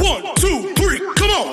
1, 2, 3, come on!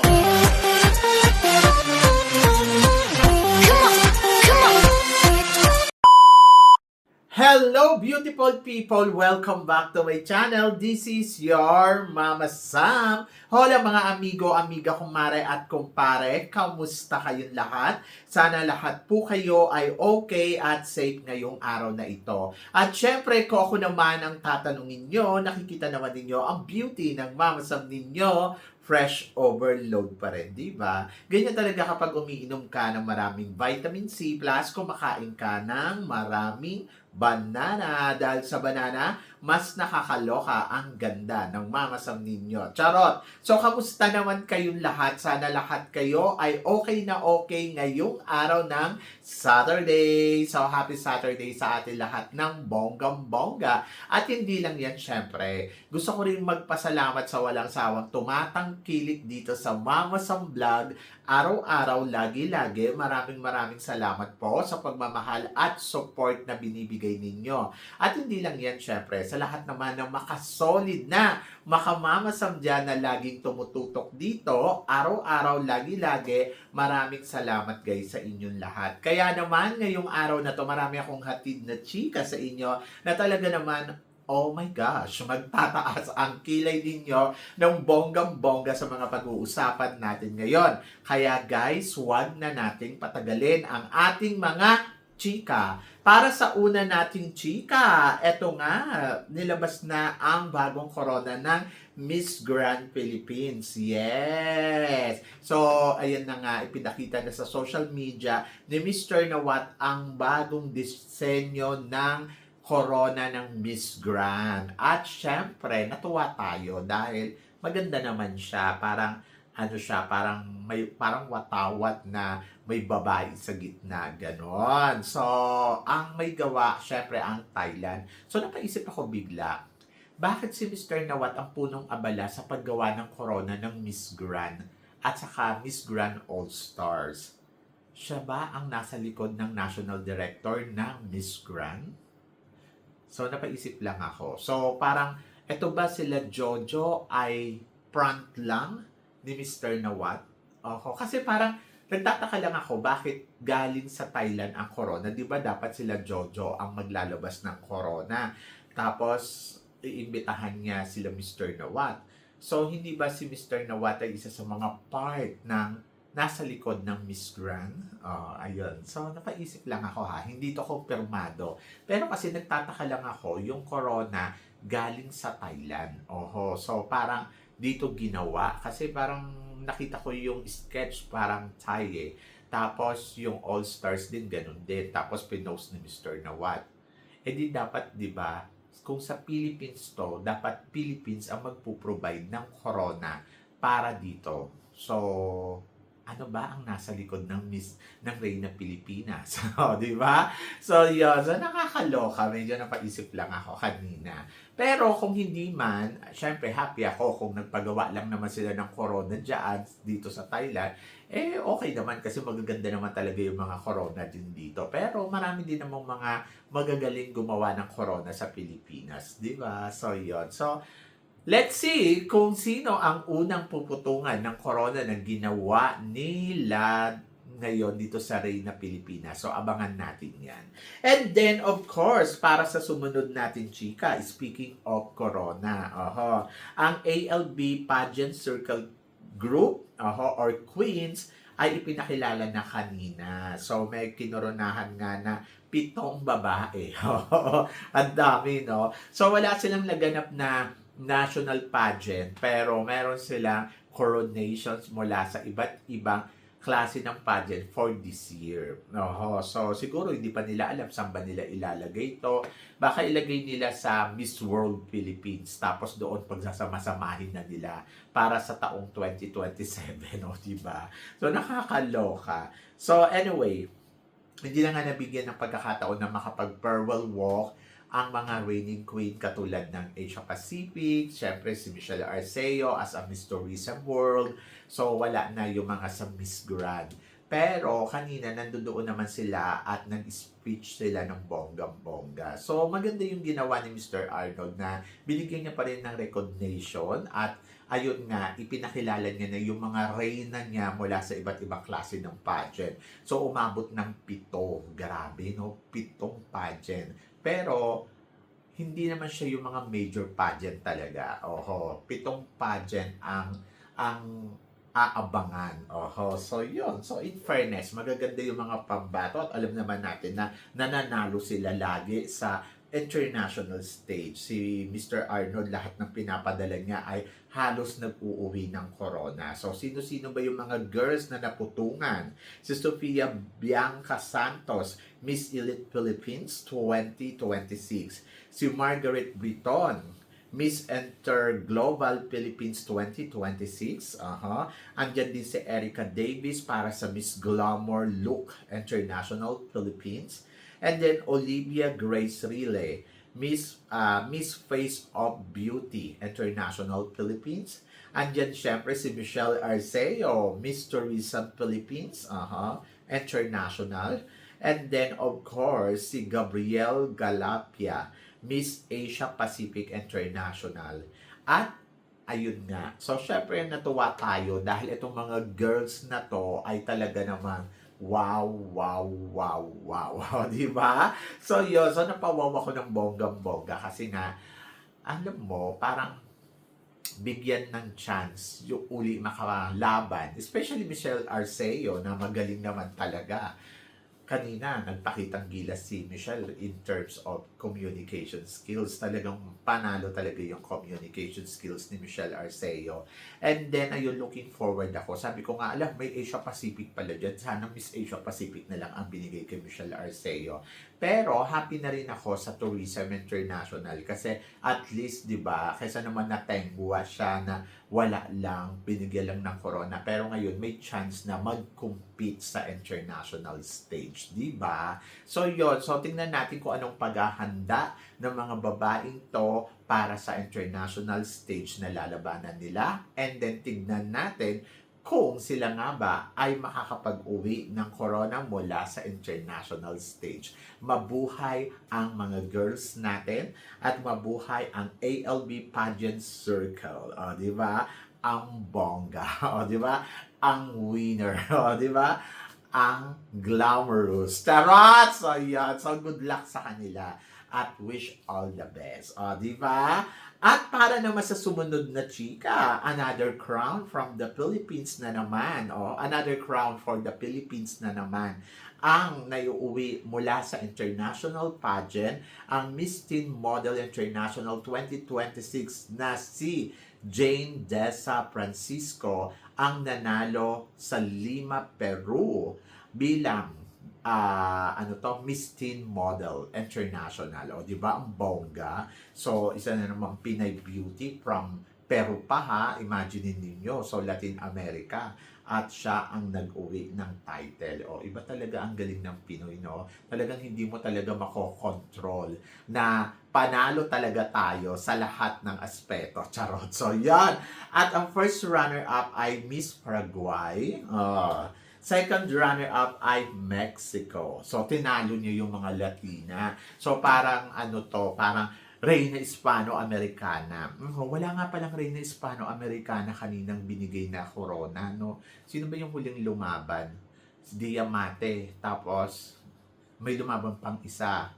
Hello beautiful people! Welcome back to my channel. This is your Mama Sam. Hola mga amigo, amiga, kumare at kumpare. Kamusta kayong lahat? Sana lahat po kayo ay okay at safe ngayong araw na ito. At syempre, kung ako naman ang tatanungin nyo, nakikita naman ninyo ang beauty ng Mama Sam ninyo. Fresh overload pa rin, di ba? Ganyan talaga kapag umiinom ka ng maraming vitamin C plus kumakain ka ng maraming banana. Dahil sa banana, mas nakakaloka ang ganda ng Mama Sam ninyo. Charot! So, kamusta naman kayong lahat? Sana lahat kayo ay okay na okay ngayong araw ng Saturday. So, happy Saturday sa atin lahat ng bonggang-bongga. At hindi lang yan, syempre. Gusto ko rin magpasalamat sa walang sawang tumatangkilik dito sa Mama Sam Vlog. Araw-araw, lagi-lagi. Maraming salamat po sa pagmamahal at support na binibigay ninyo. At hindi lang yan, syempre, sa lahat naman ng makasolid na makamamasam dyan na laging tumututok dito, araw-araw, lagi-lagi, maraming salamat guys sa inyong lahat. Kaya naman, ngayong araw na to, marami akong hatid na chika sa inyo na talaga naman, oh my gosh, magtataas ang kilay ninyo ng bonggang-bongga sa mga pag-uusapan natin ngayon. Kaya guys, huwag na nating patagalin ang ating mga chika. Para sa una nating chika, eto nga, nilabas na ang bagong corona ng Miss Grand Philippines. Yes! So, ayan na nga, ipinakita na sa social media ni Mr. Nawat ang bagong disenyo ng corona ng Miss Grand. At syempre, natuwa tayo dahil maganda naman siya. Parang ano siya, parang watawat na may babae sa gitna, ganon. So, ang may gawa, syempre, ang Thailand. So, napaisip ako bigla, bakit si Mr. Nawat ang punong abala sa paggawa ng corona ng Miss Grand at saka Miss Grand All-Stars? Siya ba ang nasa likod ng National Director ng Miss Grand? So, napaisip lang ako. So, parang, eto ba sila Jojo ay front lang ni Mr. Nawat? Kasi parang, nagtataka lang ako bakit galing sa Thailand ang corona. Di ba dapat sila Jojo ang maglalabas ng corona? Tapos, iimbitahan niya sila Mr. Nawat. So, hindi ba si Mr. Nawat ay isa sa mga part ng nasa likod ng Miss Grand? Ayun. So, napaisip lang ako ha. Hindi to kumpirmado. Pero kasi nagtataka lang ako, yung corona galing sa Thailand. So, parang dito ginawa. Kasi parang nakita ko yung sketch parang Thai eh. Tapos yung All Stars din ganun din. Tapos pinost ni Mr. Nawat. Di dapat, di ba, kung sa Philippines to, dapat Philippines ang magpo-provide ng corona para dito. So, ano ba ang nasa likod ng Reyna Pilipinas? Di ba? So, yun. So, nakakaloka. Medyo napaisip lang ako kanina. Pero kung hindi man, syempre happy ako kung nagpagawa lang naman sila ng corona dyan dito sa Thailand. Okay naman kasi magaganda naman talaga yung mga corona din dito. Pero marami din namang mga magagaling gumawa ng corona sa Pilipinas. Di ba? So, yun. So, let's see kung sino ang unang puputungan ng corona na ginawa nila ngayon dito sa Reyna Pilipinas. So, abangan natin yan. And then, of course, para sa sumunod natin, chika, speaking of corona, ang ALB Pageant Circle Group, or Queens, ay ipinakilala na kanina. So, may kinoronahan nga na 7 babae. Ang dami, no? So, wala silang laganap na national pageant, pero meron silang coronations mula sa iba't ibang klase ng pageant for this year. So, siguro hindi pa nila alam saan ba nila ilalagay ito. Baka ilagay nila sa Miss World Philippines, tapos doon pagsasama-samahin na nila para sa taong 2027, diba? So, nakakaloka. So, anyway, hindi na nga nabigyan ng pagkakataon na makapag-farewell walk ang mga reigning queen katulad ng Asia Pacific, syempre si Michelle Arceo as a Miss Tourism World. So, wala na yung mga sa Miss Grand. Pero, kanina, nandoon naman sila at nag-speech sila ng bonggang-bongga. So, maganda yung ginawa ni Mr. Arnold na binigyan niya pa rin ng recognition at ayun nga, ipinakilala niya na yung mga reyna niya mula sa iba't ibang klase ng pageant. So, umabot ng 7. Grabe, no? 7 pageant. Pero, hindi naman siya yung mga major pageant talaga. Oho, 7 pageant ang aabangan. Oho, so yun. So in fairness, magaganda yung mga pambato at alam naman natin na nananalo sila lagi sa international stage. Si Mr. Arnold, lahat ng pinapadala niya ay halos nag-uuwi ng corona. So, sino-sino ba yung mga girls na naputungan? Si Sofia Bianca Santos, Miss Elite Philippines 2026. Si Margaret Britton, Miss Enter Global Philippines 2026. Andyan din si Erica Davis para sa Miss Glamour Look International Philippines. And then Olivia Grace Rile, Miss Face of Beauty International Philippines. Andyan syempre si Michelle Arceo, Miss Tourism Philippines International. And then of course si Gabrielle Galapia, Miss Asia Pacific International. At ayun nga. So syempre natuwa tayo dahil itong mga girls na to ay talaga namang wow, wow, wow, wow. Di ba? So yun, so napawaw ako ng bonggang-bongga kasi nga, alam mo, parang bigyan ng chance yung uli makalaban. Especially Michelle Arceo na magaling naman talaga. Kanina, nagpakitang gilas si Michelle in terms of communication skills. Talagang panalo talaga yung communication skills ni Michelle Arceo. And then, ayun, looking forward ako. Sabi ko nga, alam, may Asia Pacific pala dyan. Sana Miss Asia Pacific na lang ang binigay kay Michelle Arceo. Pero, happy na rin ako sa Tourism International kasi at least, di ba, kaysa naman natengwa siya na wala lang, binigyan lang ng corona. Pero ngayon, may chance na mag-compete sa international stage. Di ba? So, yun. So, tingnan natin kung anong paghahanda ng mga babaeng to para sa international stage na lalabanan nila. And then, tignan natin kung sila nga ba ay makakapag-uwi ng corona mula sa international stage. Mabuhay ang mga girls natin at mabuhay ang ALB Pageant Circle. O, di ba? Ang bongga. O, di ba? Ang winner. O, di ba? Ang glamorous. Charot! So, yan. So, good luck sa kanila. At wish all the best. O, di ba? At para naman sa sumunod na chika, another crown from the Philippines na naman. O, another crown for the Philippines na naman. Ang naiuwi mula sa international pageant, ang Miss Teen Model International 2026 na si Jane Deza Francisco ang nanalo sa Lima, Peru bilang Miss Teen Model International. O, di ba? Ang bongga. So, isa na namang Pinay Beauty from Peru pa ha. Imagine ninyo. So, Latin America. At siya ang nag-uwi ng title. O, iba talaga ang galing ng Pinoy, no? Talagang hindi mo talaga makokontrol na panalo talaga tayo sa lahat ng aspeto. Charot. So, yan. At ang first runner-up ay Miss Paraguay. Second runner-up ay Mexico. So, tinalo niyo yung mga Latina. So, parang parang Reyna Hispano-Americana. Wala nga palang Reyna Hispano-Americana kaninang binigay na corona, no? Sino ba yung huling lumaban? Si Diamante. Tapos, may lumaban pang isa.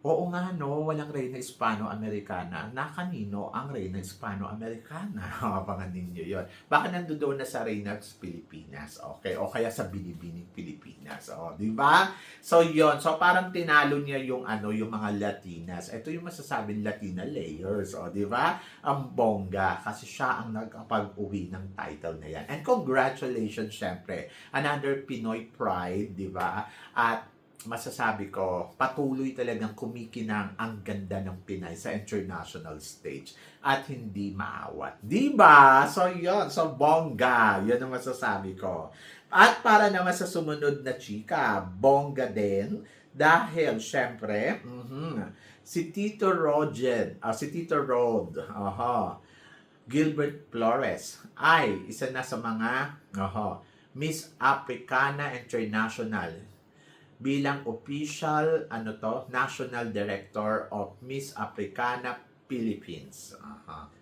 Oo nga, no? Walang Reyna Hispano-Americana. Na kanino ang Reyna Hispano-Americana? Abangan ninyo yun. Baka nandoon na sa Reyna Pilipinas. Okay? O kaya sa Binibining Pilipinas. O, di ba? So, yun. So, parang tinalo niya yung yung mga Latinas. Ito yung masasabing Latina layers. O, di ba? Ang bongga. Kasi siya ang nagkapag-uwi ng title na yan. And congratulations, syempre. Another Pinoy pride, di ba? At masasabi ko, patuloy talagang kumikinang ang ganda ng Pinay sa international stage at hindi maawat. Diba? So, yun. So, bongga. Yun ang masasabi ko. At para naman sa sumunod na chika, bongga din dahil, syempre, si Tito Rod, Gilbert Flores ay isa na sa mga Miss Africana International bilang official National Director of Miss Africana Philippines.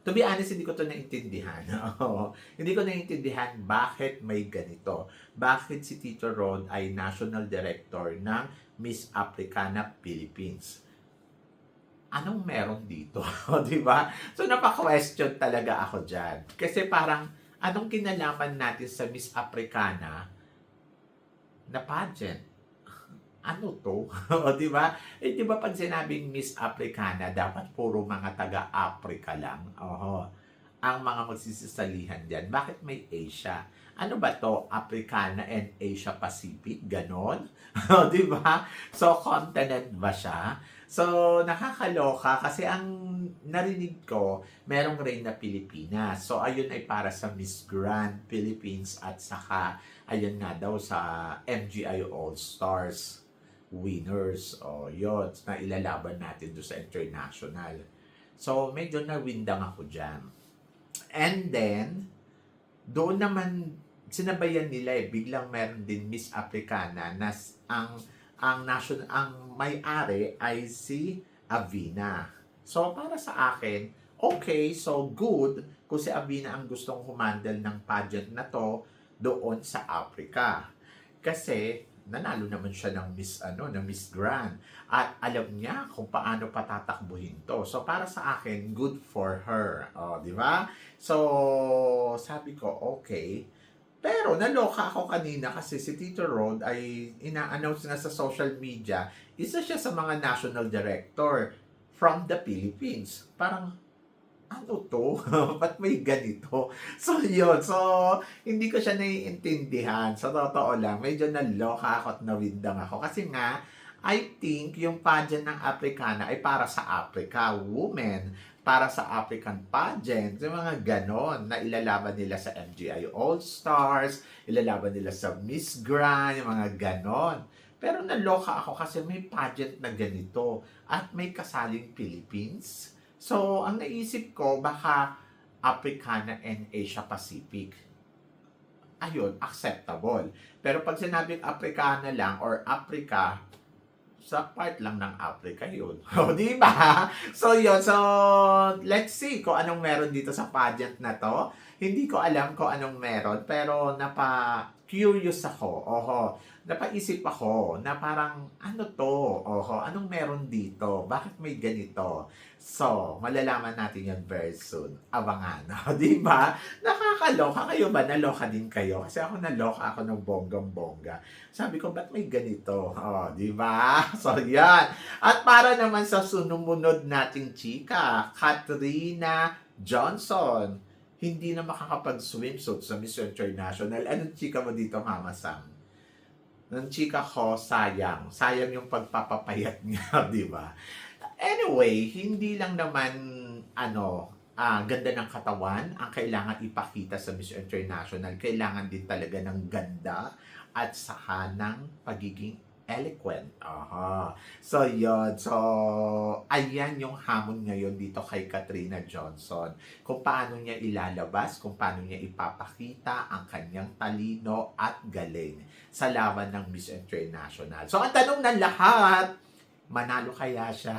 To be honest, hindi ko to naintindihan. Oo. Hindi ko naintindihan bakit may ganito. Bakit si Tito Rod ay National Director ng Miss Africana Philippines. Anong meron dito? Di ba? So, napaka-question talaga ako dyan. Kasi parang, anong kinalaman natin sa Miss Africana na pageant? Ano to? O, di ba? Eh, di ba pag sinabing Miss Africana, dapat puro mga taga-Africa lang? Oho. Ang mga magsisisalihan diyan. Bakit may Asia? Ano ba to? Africana and Asia Pacific? Ganon? O, di ba? So, continent ba siya? So, nakakaloka kasi ang narinig ko, merong Reyna Pilipinas. So, ayun ay para sa Miss Grand Philippines at saka, ayun nga daw sa MGI All-Stars winners. O, yun, na ilalaban natin doon sa international. So, medyo nawindang ako dyan. And then, doon naman, sinabayan nila biglang meron din Miss Africana na ang may-ari ay si Avina. So, para sa akin, okay, so good kung si Avina ang gustong humandle ng pageant na to doon sa Africa. Kasi, nanalo naman siya ng Miss Grand. At alam niya kung paano patatakbuhin to. So, para sa akin, good for her. O, di ba? So, sabi ko, okay. Pero, naloka ako kanina kasi si Tito Rod ay ina-announce na sa social media, isa siya sa mga national director from the Philippines. Parang, ano to? Ba't may ganito? So, yun. So, hindi ko siya naiintindihan. Sa totoo lang, medyo naloka ako at nawindang ako. Kasi nga, I think yung pageant ng Africana ay para sa Africa, women, para sa African pageant, yung mga ganon na ilalaban nila sa MGI All-Stars, ilalaban nila sa Miss Grand, yung mga ganon. Pero naloka ako kasi may pageant na ganito at may kasaling Philippines. So, ang naisip ko, baka Africana and Asia Pacific. Ayun, acceptable. Pero pag sinabing Africana lang or Africa, sa part lang ng Africa yun. O, di ba? So, yun. So, let's see kung anong meron dito sa pageant na to. Hindi ko alam kung anong meron, pero napa-curious ako. Oho. Napaisip ako na parang, ano to? Oho, anong meron dito? Bakit may ganito? So, malalaman natin yan very soon. Abangan. Di ba? Nakakaloka. Kayo ba? Naloka din kayo? Kasi ako naloka ako ng bonggang-bongga. Sabi ko, ba't may ganito? Oh, di ba? So, yan. At para naman sa sumunod nating chika, Katrina Johnson, hindi na makakapag-swimsuit sa Miss International. Anong chika mo dito, Mama Sam? Nang chika ko, sayang. Sayang yung pagpapapayat niya, di ba? Anyway, hindi lang naman, ganda ng katawan ang kailangan ipakita sa Miss International. Kailangan din talaga ng ganda at saka ng pagiging eloquent. Aha. So, yun. So, ayan yung hamon ngayon dito kay Katrina Johnson. Kung paano niya ilalabas, kung paano niya ipapakita ang kanyang talino at galing sa laban ng Miss International. So, ang tanong ng lahat, manalo kaya siya?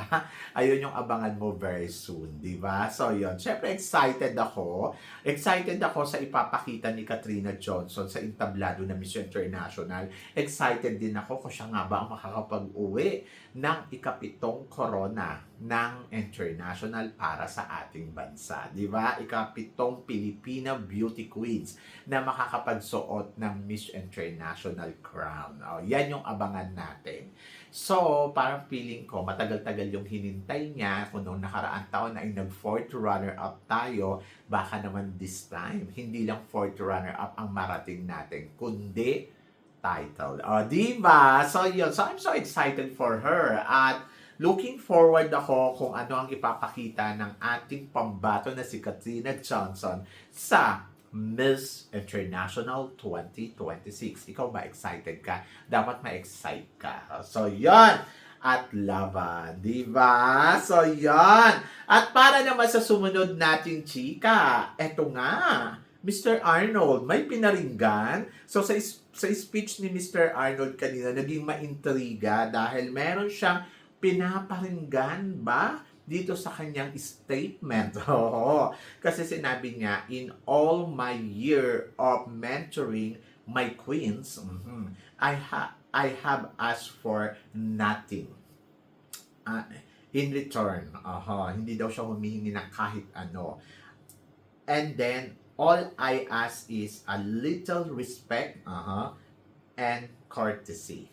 Ayun yung abangan mo very soon, di ba? So, yun. Siyempre, excited ako. Excited ako sa ipapakita ni Katrina Johnson sa entablado na Miss International. Excited din ako kung siya nga ba ang makakapag-uwi ng ikapitong corona ng International para sa ating bansa. Di ba? Ikapitong Filipina Beauty Queens na makakapagsuot ng Miss International crown. O, yan yung abangan natin. So, parang feeling ko, matagal-tagal yung hinintay niya kung noong nakaraang taon ay nag-fourth runner-up tayo, baka naman this time, hindi lang fourth runner-up ang marating natin, kundi title. O, diba? So, yun. So, I'm so excited for her. At looking forward ako kung ano ang ipapakita ng ating pambato na si Katrina Johnson sa Miss International 2026. Ikaw ba excited ka? Dapat ma-excite ka. So, yon. At laban. Diba? So, yon. At para naman sa sumunod nating chika, eto nga, Mr. Arnold, may pinaringgan. So, sa speech ni Mr. Arnold kanina, naging maintriga dahil meron siyang pinaparinggan ba dito sa kanyang statement. Oo. Kasi sinabi niya, in all my year of mentoring my queens, I have asked for nothing. In return. Hindi daw siya humihingi ng kahit ano. And then, all I ask is a little respect and courtesy.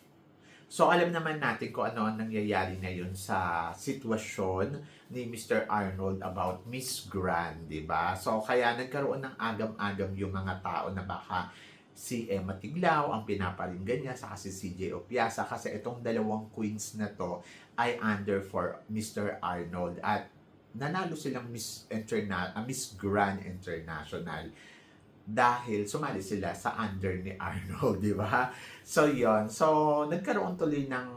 So, alam naman natin kung ano ang nangyayari ngayon sa sitwasyon ni Mr. Arnold about Miss Grand, di ba? So, kaya nagkaroon ng agam-agam yung mga tao na baka si Emma Tiglao ang pinaparinggan niya saka si CJ Opiasa kasi itong dalawang queens na to ay under for Mr. Arnold at nanalo silang Miss Grand International dahil sumali sila sa under ni Arnold, di ba? So, yon. So, nagkaroon tuloy ng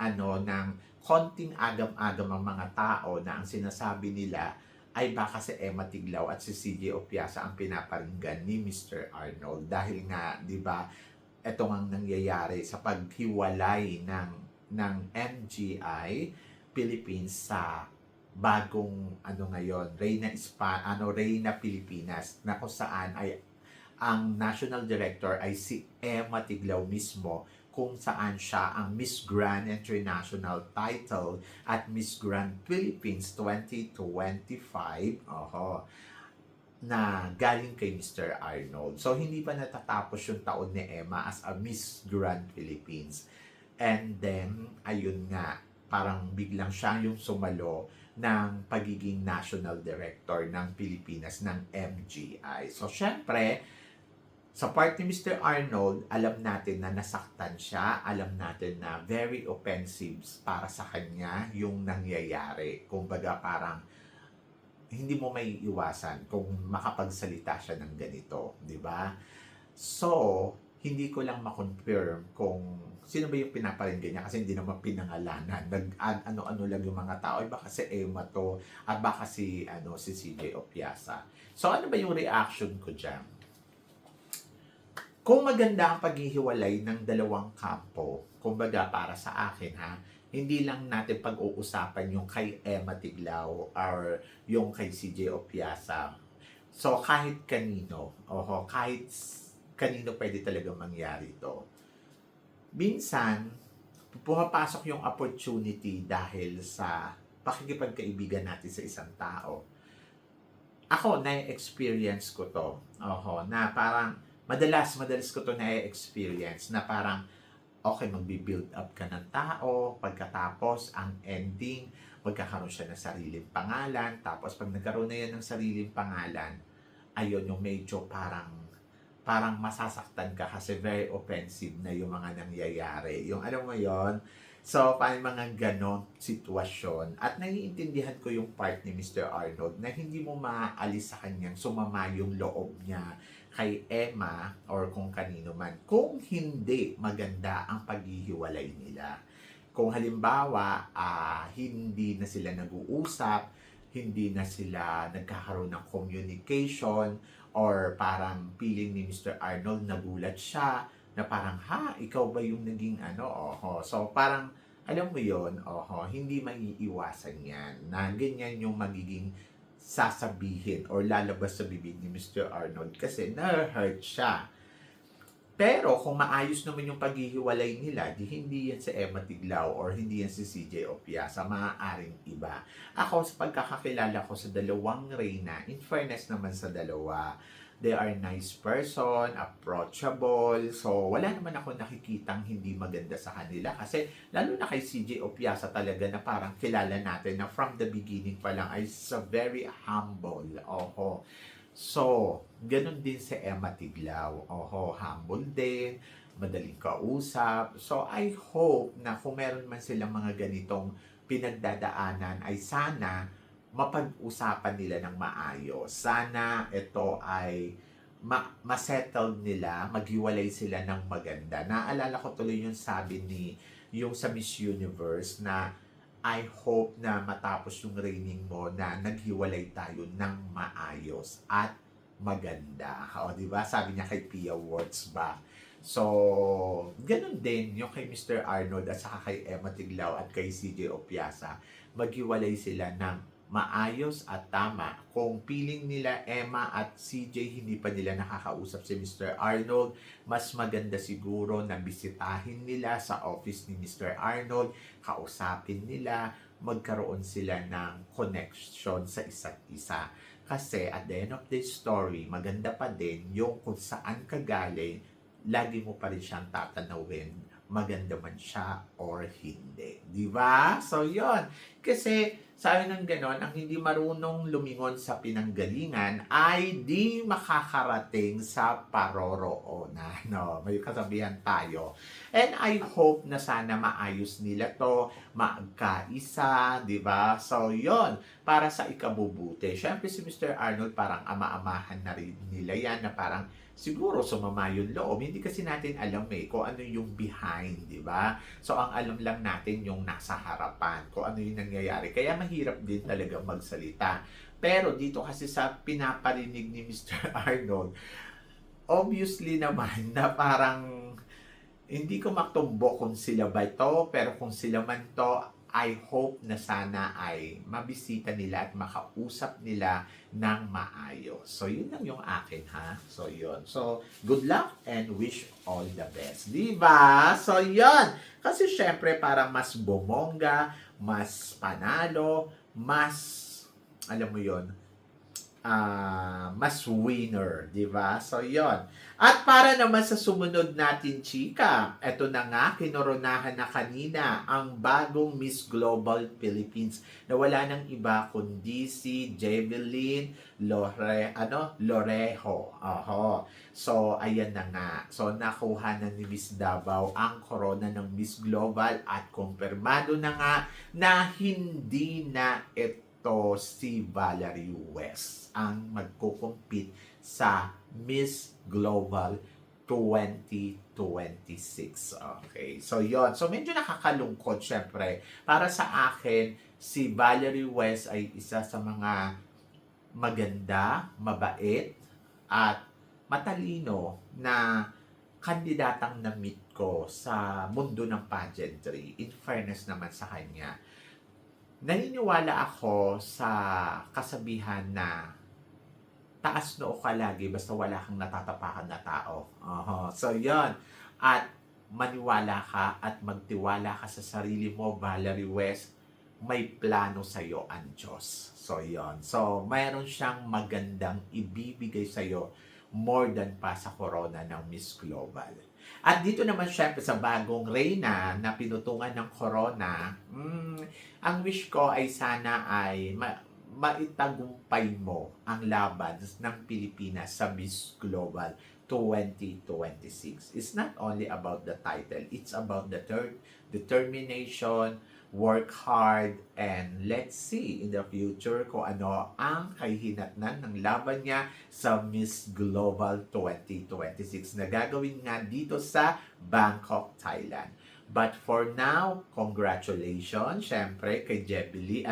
ng konting agam-agam ang mga tao na ang sinasabi nila ay baka si Emma Tiglao at si CJ Opiasa ang pinaparinggan ni Mr. Arnold dahil nga, di ba, ito ang nangyayari sa paghiwalay ng MGI Philippines sa bagong ngayon, Reyna Pilipinas na kung saan ay ang national director ay si Emma Tiglao mismo kung saan siya ang Miss Grand International title at Miss Grand Philippines 2025 na galing kay Mr. Arnold. So, hindi pa natatapos yung taon ni Emma as a Miss Grand Philippines. And then, ayun nga, parang biglang siya yung sumalo ng pagiging national director ng Pilipinas ng MGI. So, syempre, sa part ni Mr. Arnold, alam natin na nasaktan siya, alam natin na very offensive para sa kanya yung nangyayari. Kumbaga parang hindi mo may iwasan kung makapagsalita siya ng ganito, di ba? So, hindi ko lang ma-confirm kung sino ba yung pinaparinggan niya kasi hindi naman pinangalanan. Ano-ano lang yung mga tao. Ay baka si Emma to at baka si CJ Opiasa. So, ano ba yung reaction ko dyan? Kung maganda ang paghihiwalay ng dalawang kampo, kumbaga para sa akin hindi lang natin pag-uusapan yung kay Emma Tiglao or yung kay CJ Opiasa. So kahit kanino, kahit kanino pwede talaga mangyari ito. Minsan, pumapasok yung opportunity dahil sa pakikipagkaibigan natin sa isang tao. Ako, na-experience ko to. Na parang Madalas ko to na-experience na parang, okay, magbi-build up ka ng tao, pagkatapos, ang ending, magkakaroon siya ng sariling pangalan, tapos pag nagkaroon na yan ng sariling pangalan, ayun, yung medyo parang masasaktan ka kasi very offensive na yung mga nangyayari. Yung alam mo yon. So, paano mga ganon sitwasyon? At naiintindihan ko yung part ni Mr. Arnold na hindi mo maaalis sa kanyang sumama yung loob niya kay Emma or kung kanino man. Kung hindi maganda ang paghihiwalay nila. Kung halimbawa, hindi na sila nag-uusap, hindi na sila nagkakaroon ng communication, or parang feeling ni Mr. Arnold nagulat siya, na parang, ikaw ba yung naging So, parang, alam mo yon hindi maiiwasan yan, na ganyan yung magiging sasabihin or lalabas sa bibig ni Mr. Arnold kasi na-hurt siya. Pero, kung maayos naman yung paghihiwalay nila, di hindi yan si Emma Tiglao or hindi yan si CJ Opiasa, maaaring iba. Ako, sa pagkakakilala ko sa dalawang Reyna, in fairness naman sa dalawa, they are nice person, approachable. So, wala naman ako nakikitang hindi maganda sa kanila. Kasi, lalo na kay CJ Opiasa talaga na parang kilala natin na from the beginning pa lang ay very humble. So, ganun din si Emma Tiglao. Humble din, madaling kausap. So, I hope na kung meron man silang mga ganitong pinagdadaanan ay sana mapag-usapan nila ng maayos. Sana ito ay masettle nila, maghiwalay sila ng maganda. Naalala ko tuloy yung sabi yung sa Miss Universe na I hope na matapos yung reigning mo na naghiwalay tayo ng maayos at maganda. Di ba? Sabi niya kay Pia Words ba? So, ganun din yung kay Mr. Arnold at saka kay Emma Tiglao at kay CJ Opiasa. maghiwalay sila ng maayos at tama. Kung piling nila Emma at CJ hindi pa nila nakakausap si Mr. Arnold, mas maganda siguro na bisitahin nila sa office ni Mr. Arnold, kausapin nila, magkaroon sila ng connection sa isa't isa. Kasi at the end of the story, maganda pa din yung kung saan ka galing, lagi mo pa rin siyang tatanawin, maganda man siya or hindi. Di ba? So, yon. Kasi, sabi ng ganon, ang hindi marunong lumingon sa pinanggalingan ay di makakarating sa paroroonan. No? May kasabihan tayo. And I hope na sana maayos nila to, magkaisa, di ba? So, yon. Para sa ikabubuti. Siyempre si Mr. Arnold parang ama-amahan na rin nila yan na parang siguro sumama yung loob. Hindi kasi natin alam kung ano yung behind, di ba? So, ang alam lang natin yung nasa harapan, kung ano yung nangyayari. Kaya mahirap din talaga magsalita. Pero dito kasi sa pinaparinig ni Mr. Arnold, obviously naman na parang hindi ko maktumbok kung sila ba ito, pero kung sila man to, I hope na sana ay mabisita nila at makausap nila ng maayos. So, yun lang yung akin, ha? So, yun. So, good luck and wish all the best. Diba? So, yun. Kasi, syempre, para mas bumongga, mas panalo, mas, alam mo yun, mas winner, di ba? So, yon. At para naman sa sumunod natin, chika, eto na nga, kinoronahan na kanina ang bagong Miss Global Philippines na wala nang iba kundi si Jeveline Lorejo. Oho. So, ayan na nga. So, nakuha na ni Miss Davao ang corona ng Miss Global at kumpirmado na nga na hindi na ito si Valerie West ang magko-compete sa Miss Global 2026. Okay. So, yon. So, medyo nakakalungkot, syempre. Para sa akin, si Valerie West ay isa sa mga maganda, mabait, at matalino na kandidatang na-meet ko sa mundo ng pageantry. In fairness naman sa kanya, naniniwala ako sa kasabihan na taas noo ka lagi basta wala kang natatapakan na tao. So, yon. At maniwala ka at magtiwala ka sa sarili mo, Valerie West, may plano sa'yo ang Diyos. So, yon. So, mayroon siyang magandang ibibigay sa'yo more than pa sa corona ng Miss Global. At dito naman syempre sa bagong reyna na pinutungan ng corona, ang wish ko ay sana ay maitagumpay mo ang laban ng Pilipinas sa Miss Global 2026. It's not only about the title, it's about the determination, work hard, and let's see in the future kung ano ang kahihinatnan ng laban niya sa Miss Global 2026 na gagawin nga dito sa Bangkok, Thailand. But for now, congratulations, syempre, kay Jeveline.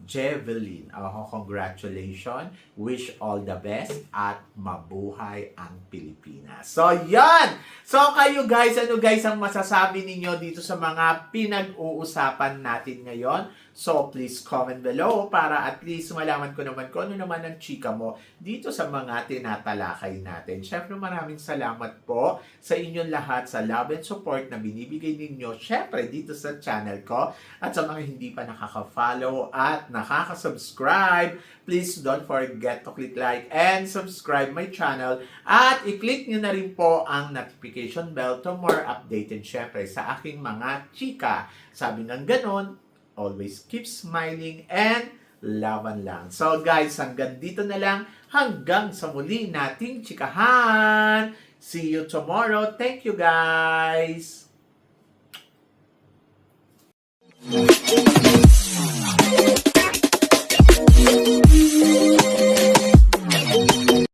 Jeveline. Congratulations. Wish all the best at mabuhay ang Pilipinas. So, yan! So, kayo guys, ano guys ang masasabi ninyo dito sa mga pinag-uusapan natin ngayon? So, please comment below para at least malaman ko naman kung ano naman ang chika mo dito sa mga tinatalakay natin. Syempre, maraming salamat po sa inyong lahat sa love and support na binibigay ninyo syempre dito sa channel ko. At sa mga hindi pa nakaka-follow at nakaka-subscribe, please don't forget to click like and subscribe my channel. At i-click nyo na rin po ang notification bell to more updated syempre sa aking mga chika. Sabi ng ganon, always keep smiling and laban lang. So guys, hanggang dito na lang. Hanggang sa muli nating chikahan. See you tomorrow. Thank you guys.